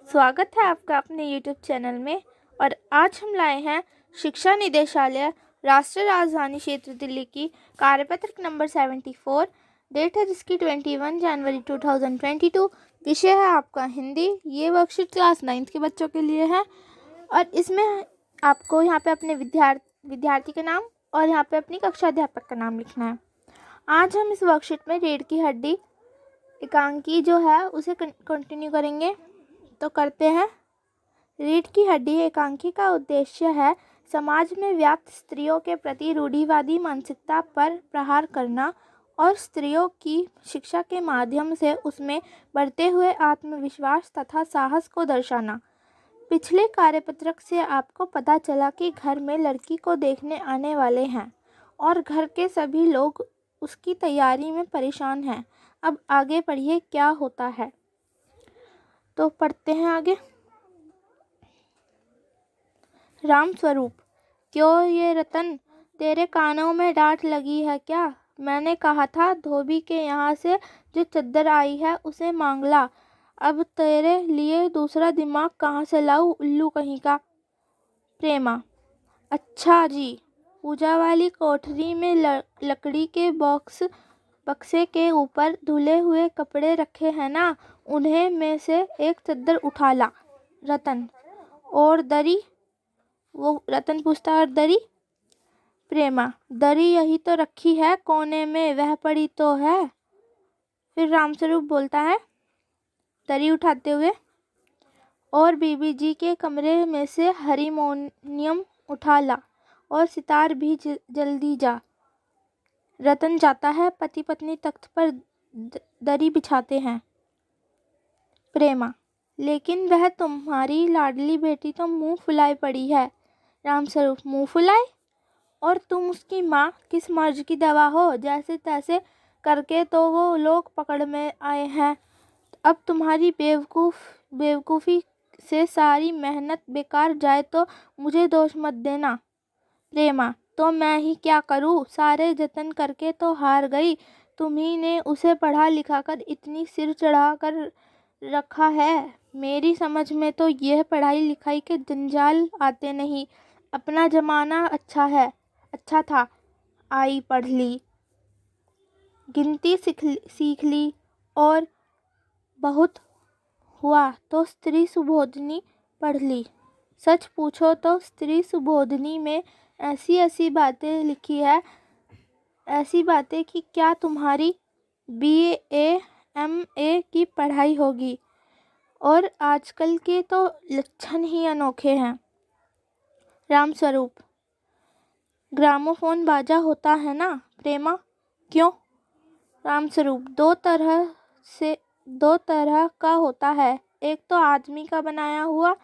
स्वागत है आपका अपने YouTube चैनल में। और आज हम लाए हैं शिक्षा निदेशालय राष्ट्रीय राजधानी क्षेत्र दिल्ली की कार्यपत्रक नंबर 74। डेट है जिसकी 21 जनवरी 2022। विषय है आपका हिंदी। ये वर्कशीट क्लास 9th के बच्चों के लिए है और इसमें आपको यहाँ पे अपने विद्यार्थी का नाम और यहाँ पे अपनी कक्षा अध्यापक का नाम लिखना है। आज हम इस वर्कशीट में रीढ़ की हड्डी एकांकी जो है उसे कंटिन्यू करेंगे। तो करते हैं। रीढ़ की हड्डी एकांकी का उद्देश्य है समाज में व्याप्त स्त्रियों के प्रति रूढ़िवादी मानसिकता पर प्रहार करना और स्त्रियों की शिक्षा के माध्यम से उसमें बढ़ते हुए आत्मविश्वास तथा साहस को दर्शाना। पिछले कार्यपत्रक से आपको पता चला कि घर में लड़की को देखने आने वाले हैं और घर के सभी लोग उसकी तैयारी में परेशान हैं। अब आगे पढ़िए क्या होता है। तो पढ़ते हैं आगे। राम स्वरूप, क्यों ये रतन, तेरे कानों में डांट लगी है क्या? मैंने कहा था धोबी के यहाँ से जो चद्दर आई है उसे मांग ला। अब तेरे लिए दूसरा दिमाग कहाँ से लाऊं, उल्लू कहीं का। प्रेमा, अच्छा जी। पूजा वाली कोठरी में लकड़ी के बक्से के ऊपर धुले हुए कपड़े रखे हैं ना, उन्हें में से एक चद्दर उठा ला। रतन, और दरी? वो रतन पूछता और दरी? प्रेमा, दरी यही तो रखी है कोने में, वह पड़ी तो है। फिर रामस्वरूप बोलता है दरी उठाते हुए, और बीबी जी के कमरे में से हारमोनियम उठा ला और सितार भी जल्दी जा। रतन जाता है। पति पत्नी तख्त पर दरी बिछाते हैं। प्रेमा, लेकिन वह तुम्हारी लाडली बेटी तो मुंह फुलाए पड़ी है। रामस्वरूप, मुंह फुलाए? और तुम उसकी माँ किस मर्ज की दवा हो, जैसे तैसे करके तो वो लोग पकड़ में आए हैं। अब तुम्हारी बेवकूफ़ी से सारी मेहनत बेकार जाए तो मुझे दोष मत देना। प्रेमा, तो मैं ही क्या करूँ, सारे जतन करके तो हार गई। तुम्ही ने उसे पढ़ा लिखा कर इतनी सिर चढ़ा कर रखा है। मेरी समझ में तो यह पढ़ाई लिखाई के जंजाल आते नहीं। अपना जमाना अच्छा था, आई पढ़ ली, गिनती सीख ली, और बहुत हुआ तो स्त्री सुबोधनी पढ़ ली। सच पूछो तो स्त्री सुबोधनी में ऐसी ऐसी बातें लिखी है, ऐसी बातें कि क्या तुम्हारी BA MA की पढ़ाई होगी। और आजकल के तो लक्षण ही अनोखे हैं। रामस्वरूप, ग्रामोफोन बाजा होता है ना। प्रेमा, क्यों? रामस्वरूप, दो तरह का होता है। एक तो आदमी का बनाया हुआ,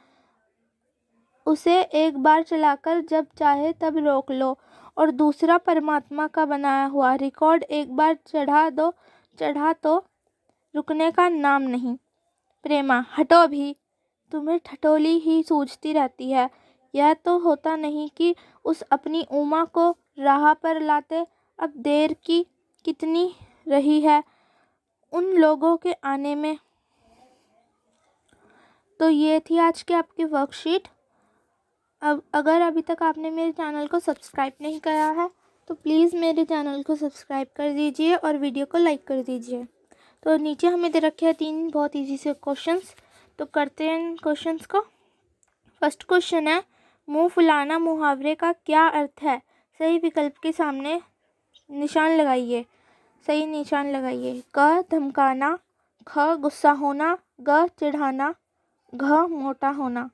उसे एक बार चलाकर जब चाहे तब रोक लो, और दूसरा परमात्मा का बनाया हुआ, रिकॉर्ड एक बार चढ़ा तो रुकने का नाम नहीं। प्रेमा, हटो भी, तुम्हें ठठोली ही सूझती रहती है। यह तो होता नहीं कि उस अपनी उमा को राह पर लाते। अब देर की कितनी रही है उन लोगों के आने में। तो ये थी आज की आपकी वर्कशीट। अब अगर अभी तक आपने मेरे चैनल को सब्सक्राइब नहीं करा है तो प्लीज़ मेरे चैनल को सब्सक्राइब कर दीजिए और वीडियो को लाइक कर दीजिए। तो नीचे हमें दे रखे हैं 3 बहुत इजी से क्वेश्चंस। तो करते हैं इन क्वेश्चंस को। फर्स्ट क्वेश्चन है, मुंह फुलाना मुहावरे का क्या अर्थ है? सही विकल्प के सामने निशान लगाइए, सही निशान लगाइए। क धमकाना, ख गुस्सा होना, ग चिढ़ाना, घ मोटा होना।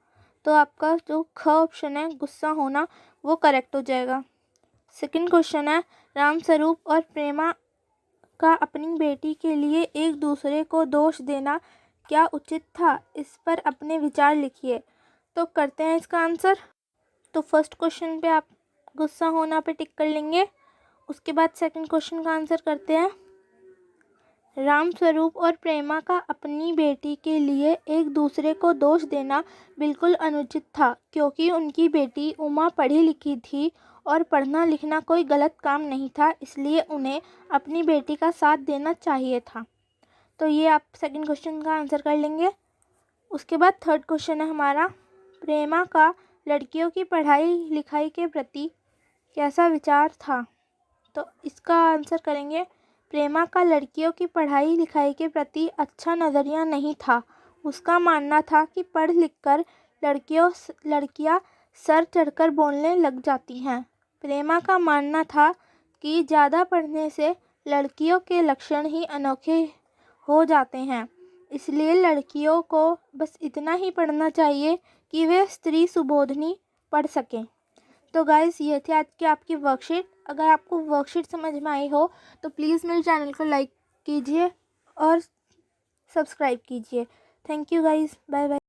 तो आपका जो ख ऑप्शन है गुस्सा होना वो करेक्ट हो जाएगा। सेकंड क्वेश्चन है, रामस्वरूप और प्रेमा का अपनी बेटी के लिए एक दूसरे को दोष देना क्या उचित था? इस पर अपने विचार लिखिए। तो करते हैं इसका आंसर। तो फर्स्ट क्वेश्चन पे आप गुस्सा होना पे टिक कर लेंगे। उसके बाद सेकंड क्वेश्चन का आंसर करते हैं। रामस्वरूप और प्रेमा का अपनी बेटी के लिए एक दूसरे को दोष देना बिल्कुल अनुचित था, क्योंकि उनकी बेटी उमा पढ़ी लिखी थी और पढ़ना लिखना कोई गलत काम नहीं था, इसलिए उन्हें अपनी बेटी का साथ देना चाहिए था। तो ये आप सेकंड क्वेश्चन का आंसर कर लेंगे। उसके बाद थर्ड क्वेश्चन है हमारा, प्रेमा का लड़कियों की पढ़ाई लिखाई के प्रति कैसा विचार था। तो इसका आंसर करेंगे, प्रेमा का लड़कियों की पढ़ाई लिखाई के प्रति अच्छा नज़रिया नहीं था। उसका मानना था कि पढ़ लिख कर लड़कियां सर चढ़कर बोलने लग जाती हैं। प्रेमा का मानना था कि ज़्यादा पढ़ने से लड़कियों के लक्षण ही अनोखे हो जाते हैं, इसलिए लड़कियों को बस इतना ही पढ़ना चाहिए कि वे स्त्री सुबोधनी पढ़ सकें। तो गाइस ये थी आज की आपकी वर्कशीट। अगर आपको वर्कशीट समझ में आई हो तो प्लीज़ मेरे चैनल को लाइक कीजिए और सब्सक्राइब कीजिए। Thank you guys, bye bye.